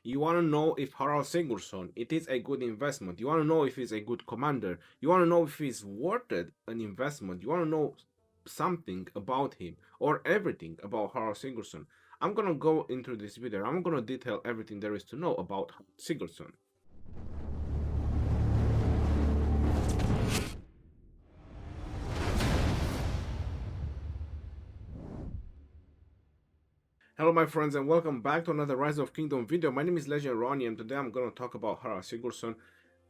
You want to know if Harald Sigurdsson, it is a good investment. You want to know if he's a good commander. You want to know if he's worth it, an investment. You want to know something about him or everything about Harald Sigurdsson. I'm gonna go into this video. I'm gonna detail everything there is to know about Sigurdsson. Hello my friends and welcome back to another Rise of Kingdom video. My name is Legend Ronnie and today I'm going to talk about Harald Sigurdsson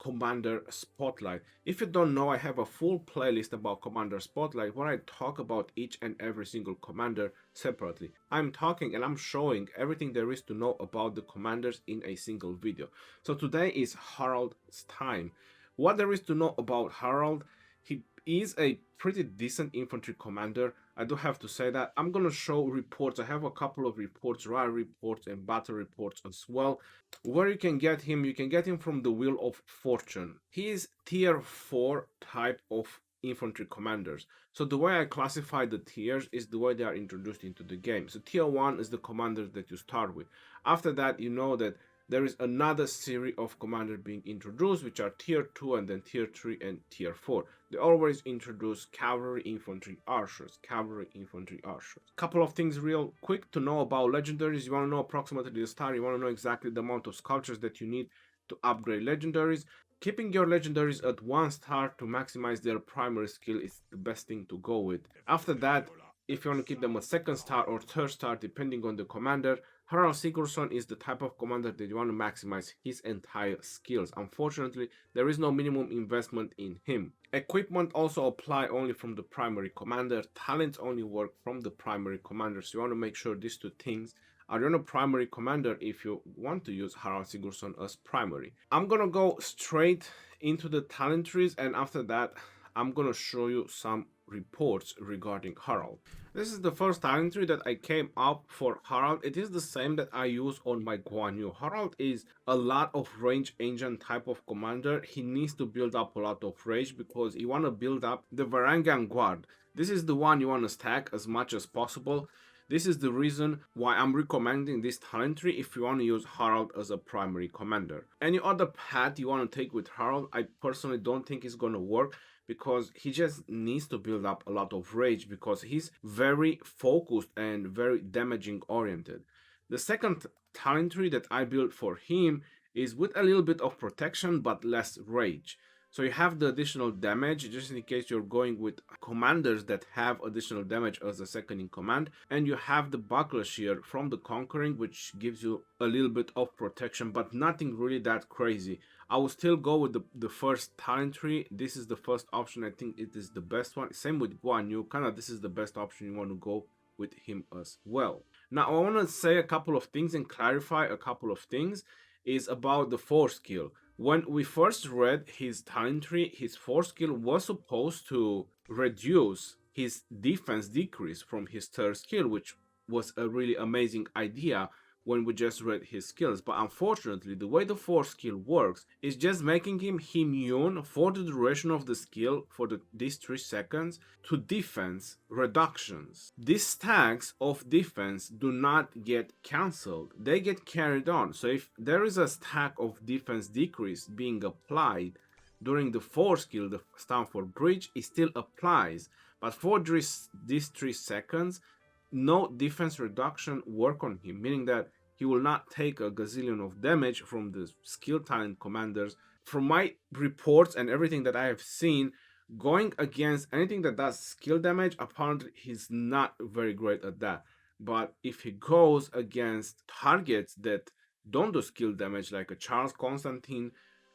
Commander Spotlight. If you don't know, I have a full playlist about Commander Spotlight where I talk about each and every single commander separately. I'm talking and I'm showing everything there is to know about the commanders in a single video. So today is Harald's time. What there is to know about Harald: he is a pretty decent infantry commander. I do have to say that. I'm gonna show reports. I have a couple of reports, rally reports and battle reports as well. Where you can get him, you can get him from the Wheel of Fortune. He is tier 4 type of infantry commanders. So the way I classify the tiers is the way they are introduced into the game. So tier 1 is the commanders that you start with. After that, you know that there is another series of commanders being introduced, which are tier 2 and then tier 3 and tier 4. They always introduce cavalry, infantry, archers, cavalry, infantry, archers. Couple of things real quick to know about legendaries. You want to know approximately the star, you want to know exactly the amount of sculptures that you need to upgrade legendaries. Keeping your legendaries at 1 star to maximize their primary skill is the best thing to go with. After that, if you want to keep them a 2nd star or 3rd star depending on the commander, Harald Sigurdsson is the type of commander that you want to maximize his entire skills. Unfortunately, there is no minimum investment in him. Equipment also apply only from the primary commander. Talents only work from the primary commander. So you want to make sure these two things are on a primary commander if you want to use Harald Sigurdsson as primary. I'm gonna go straight into the talent trees, and after that I'm gonna show you some reports regarding Harald. This is the first talent tree that I came up for Harald. It is the same that I use on my Guan Yu. Harald is a lot of range agent type of commander. He needs to build up a lot of rage because you want to build up the Varangian Guard. This is the one you want to stack as much as possible. This is the reason why I'm recommending this talent tree if you want to use Harald as a primary commander. Any other path you want to take with Harald, I personally don't think is going to work, because he just needs to build up a lot of rage because he's very focused and very damaging oriented. The second talent tree that I built for him is with a little bit of protection but less rage. So you have the additional damage just in case you're going with commanders that have additional damage as a second in command, and you have the buckler shear from the conquering, which gives you a little bit of protection but nothing really that crazy. I will still go with the first talent tree. This is the first option. I think it is the best one. Same with Guan Yu. Kind of this is the best option. You want to go with him as well. Now I want to say a couple of things and clarify a couple of things is about the 4 skill. When we first read his talent tree, his 4 skill was supposed to reduce his defense decrease from his 3rd skill, which was a really amazing idea when we just read his skills. But unfortunately, the way the 4 skill works is just making him immune for the duration of the skill for these 3 seconds to defense reductions. These stacks of defense do not get cancelled, they get carried on. So if there is a stack of defense decrease being applied during the 4 skill, the Stanford Bridge, it still applies. But for these 3 seconds, no defense reduction work on him, meaning that he will not take a gazillion of damage from the skill talent commanders. From my reports and everything that I have seen, going against anything that does skill damage, apparently he's not very great at that. But if he goes against targets that don't do skill damage, like a Charles, Constantine,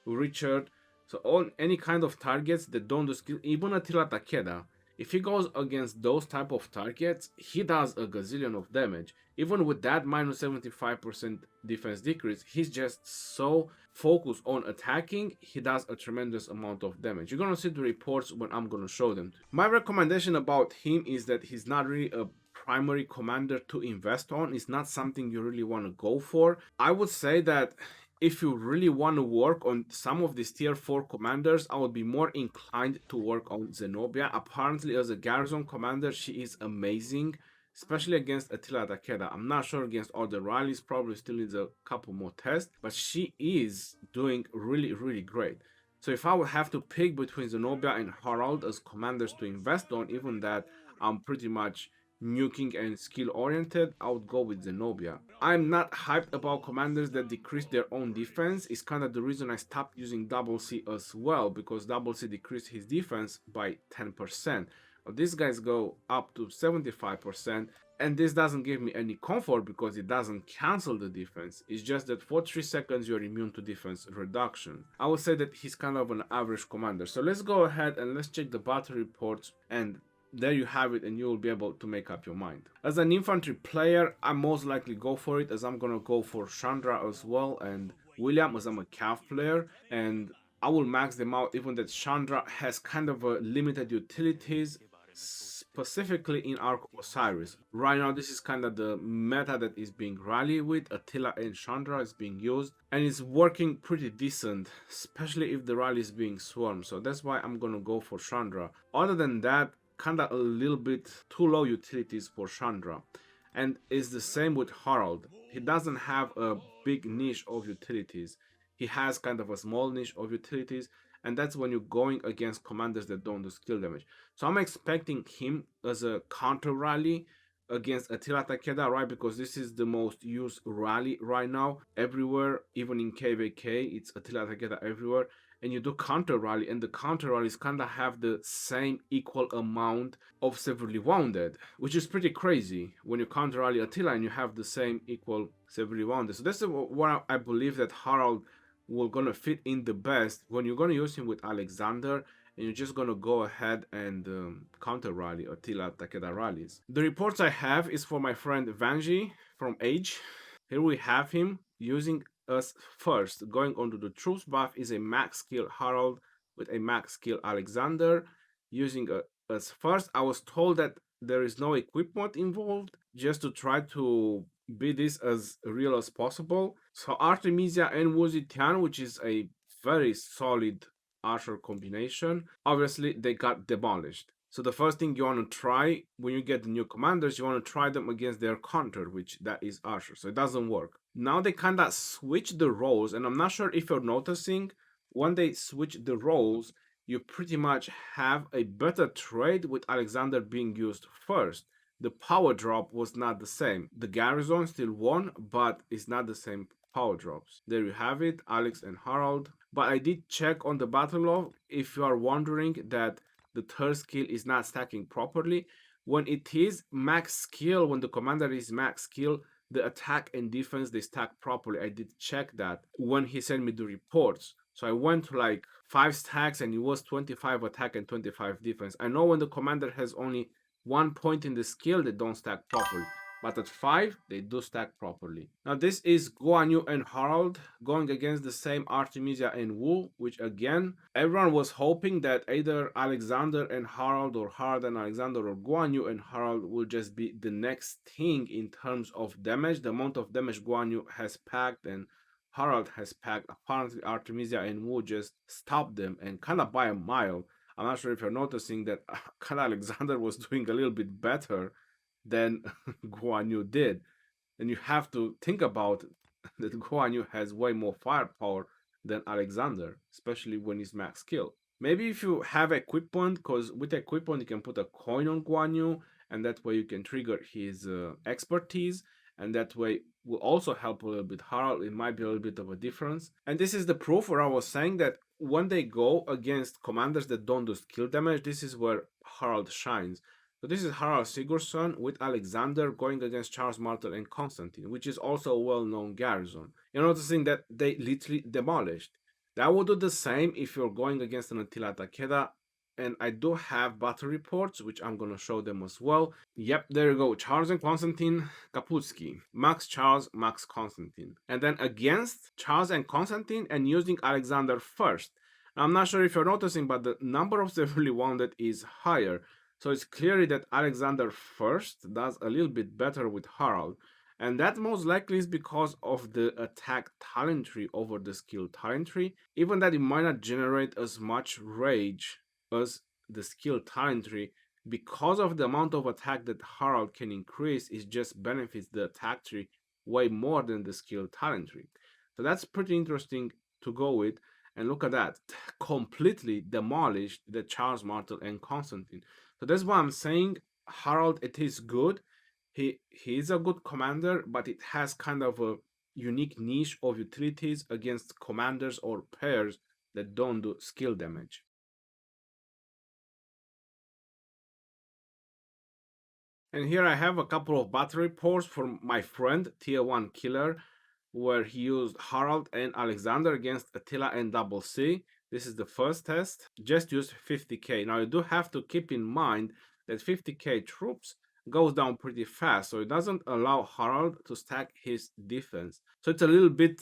Richard, so any kind of targets that don't do skill, even Attila Takeda, if he goes against those type of targets, he does a gazillion of damage. Even with that minus 75% defense decrease, he's just so focused on attacking, he does a tremendous amount of damage. You're gonna see the reports when I'm gonna show them. My recommendation about him is that he's not really a primary commander to invest on. It's not something you really want to go for. I would say that if you really want to work on some of these tier 4 commanders, I would be more inclined to work on Zenobia. Apparently as a Garrison commander, she is amazing. especially against Attila Takeda. I'm not sure against all the rallies, probably still needs a couple more tests, but she is doing really great. So if I would have to pick between Zenobia and Harald as commanders to invest on, even that I'm pretty much nuking and skill oriented, I would go with Zenobia. I'm not hyped about commanders that decrease their own defense. It's kind of the reason I stopped using Double C as well, because Double C decreased his defense by 10%. These guys go up to 75%, and this doesn't give me any comfort because it doesn't cancel the defense. It's just that for 3 seconds you're immune to defense reduction. I would say that he's kind of an average commander. So let's go ahead and let's check the battle reports, and there you have it, and you will be able to make up your mind. As an infantry player, I most likely go for it, as I'm gonna go for Chandra as well, and William, as I'm a Cav player, and I will max them out, even that Chandra has kind of a limited utilities, specifically in Ark of Osiris. Right now, this is kind of the meta that is being rallied with. Attila and Chandra is being used, and it's working pretty decent, especially if the rally is being swarmed. So that's why I'm gonna go for Chandra. Other than that, kind of a little bit too low utilities for Chandra. And it's the same with Harald. He doesn't have a big niche of utilities. He has kind of a small niche of utilities, and that's when you're going against commanders that don't do skill damage. So I'm expecting him as a counter rally against Attila Takeda, right? Because this is the most used rally right now everywhere, even in KVK, it's Attila Takeda everywhere. And you do counter rally, and the counter rallies kind of have the same equal amount of severely wounded, which is pretty crazy when you counter rally Attila and you have the same equal severely wounded. So that's what I believe that Harald will gonna fit in the best when you're gonna use him with Alexander, and you're just gonna go ahead and counter rally Attila Takeda rallies. The reports I have is for my friend Vanji from Age. Here we have him using us first. Going onto the troops buff is a max skill Harald with a max skill Alexander. Using us first, I was told that there is no equipment involved, just to try to be this as real as possible. So Artemisia and Wuzitian, which is a very solid Archer combination, obviously they got demolished. So the first thing you want to try when you get the new commanders, you want to try them against their counter, which that is Archer. So it doesn't work. Now they kind of switch the roles, and I'm not sure if you're noticing, when they switch the roles, you pretty much have a better trade with Alexander being used first. The power drop was not the same. The Garrison still won, but it's not the same power drops. There you have it, Alex and Harald. But I did check on the battle log, if you are wondering that the third skill is not stacking properly. When it is max skill, when the commander is max skill, the attack and defense, they stack properly. I did check that when he sent me the reports. So I went to like 5 stacks and it was 25 attack and 25 defense. I know when the commander has only 1 point in the skill, they don't stack properly. But at 5, they do stack properly. Now this is Guan Yu and Harald going against the same Artemisia and Wu, which again, everyone was hoping that either Alexander and Harald, or Harald and Alexander, or Guan Yu and Harald will just be the next thing in terms of damage. The amount of damage Guan Yu has packed and Harald has packed, apparently Artemisia and Wu just stopped them, and kind of by a mile. I'm not sure if you're noticing that kind of Alexander was doing a little bit better than Guan Yu did. And you have to think about that Guan Yu has way more firepower than Alexander, especially when he's max skill. Maybe if you have equipment, because with equipment you can put a coin on Guan Yu, and that way you can trigger his expertise, and that way will also help a little bit Harald. It might be a little bit of a difference. And this is the proof where I was saying that when they go against commanders that don't do skill damage, this is where Harald shines. So this is Harald Sigurdsson with Alexander going against Charles Martel and Constantine, which is also a well-known garrison. You're noticing that they literally demolished. That would do the same if you're going against an Attila Takeda, and I do have battle reports, which I'm going to show them as well. Yep, there you go. Charles and Constantine, Kaputski. Max Charles, Max Constantine. And then against Charles and Constantine and using Alexander first. Now, I'm not sure if you're noticing, but the number of severely wounded is higher. So it's clearly that Alexander first does a little bit better with Harald. And that most likely is because of the attack talent tree over the skill talent tree. Even that it might not generate as much rage as the skill talent tree, because of the amount of attack that Harald can increase, it just benefits the attack tree way more than the skill talent tree. So that's pretty interesting to go with. And look at that, completely demolished the Charles Martel and Constantine. So that's why I'm saying Harald, it is good. He is a good commander, but it has kind of a unique niche of utilities against commanders or pairs that don't do skill damage. And here I have a couple of battle reports from my friend Tier 1 Killer, where he used Harald and Alexander against Attila and Double C. This is the first test. Just used 50k. Now you do have to keep in mind that 50k troops goes down pretty fast, so it doesn't allow Harald to stack his defense. So it's a little bit,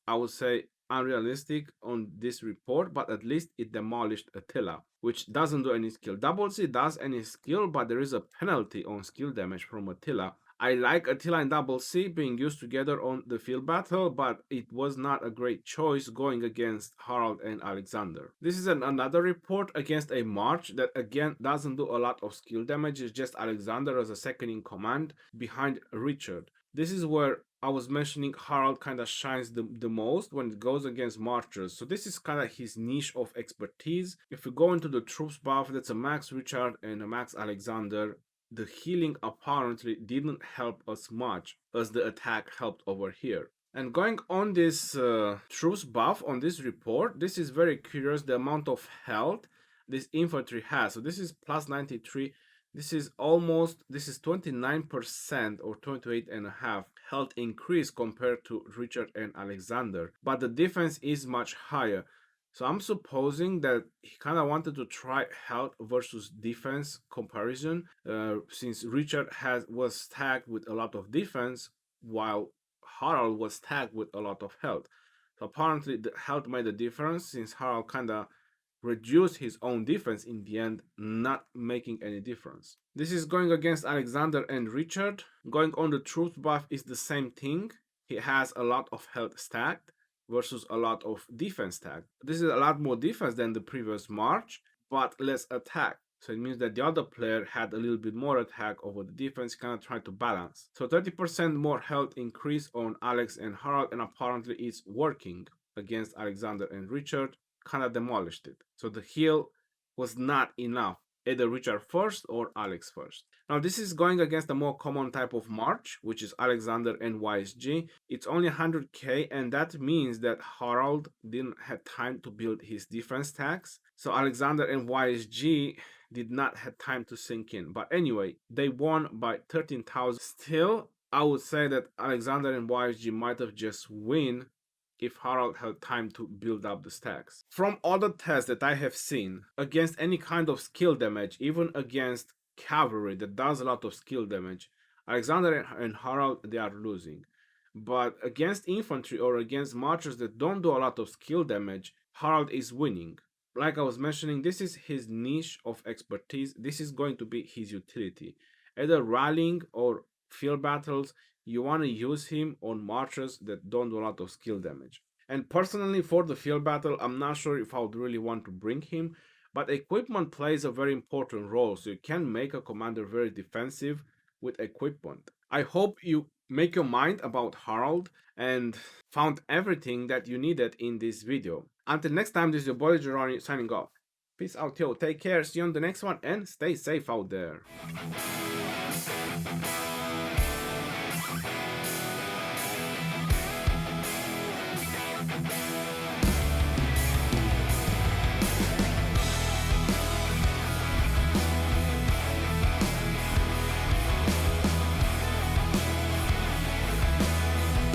I would say, unrealistic on this report, but at least it demolished Attila, which doesn't do any skill. Double C does any skill, but there is a penalty on skill damage from Attila. I like Attila and Double C being used together on the field battle, but it was not a great choice going against Harald and Alexander. This is another report against a march that again doesn't do a lot of skill damage, it's just Alexander as a second in command behind Richard. This is where I was mentioning Harald kind of shines the most when it goes against marchers. So this is kind of his niche of expertise. If we go into the troops buff, that's a max Richard and a max Alexander. The healing apparently didn't help us much as the attack helped over here. And going on this truce buff on this report, this is very curious, the amount of health this infantry has. So this is plus 93. This is 29% or 28.5 health increase compared to Richard and Alexander. But the defense is much higher. So I'm supposing that he kind of wanted to try health versus defense comparison, since Richard was tagged with a lot of defense, while Harald was tagged with a lot of health. So apparently the health made a difference, since Harald kind of reduced his own defense in the end, not making any difference. This is going against Alexander and Richard. Going on the truth buff is the same thing. He has a lot of health stacked versus a lot of defense tag. This is a lot more defense than the previous March, but less attack. So it means that the other player had a little bit more attack over the defense, kind of trying to balance. So 30% more health increase on Alex and Harald, and apparently it's working against Alexander and Richard, kind of demolished it. So the heal was not enough. Either Richard first or Alex first. Now this is going against a more common type of march, which is Alexander and YSG. It's only 100k, and that means that Harald didn't have time to build his defense tags. So Alexander and YSG did not have time to sink in. But anyway, they won by 13,000. Still, I would say that Alexander and YSG might have just win if Harald had time to build up the stacks. From other tests that I have seen, against any kind of skill damage, even against Cavalry that does a lot of skill damage, Alexander and Harald, they are losing. But against infantry or against marchers that don't do a lot of skill damage, Harald is winning. Like I was mentioning, this is his niche of expertise. This is going to be his utility. Either rallying or field battles, you want to use him on marchers that don't do a lot of skill damage. And personally, for the field battle, I'm not sure if I would really want to bring him, but equipment plays a very important role, so you can make a commander very defensive with equipment. I hope you make your mind about Harald and found everything that you needed in this video. Until next time, this is your boy Geroni signing off. Peace out, yo. Take care, see you on the next one, and stay safe out there.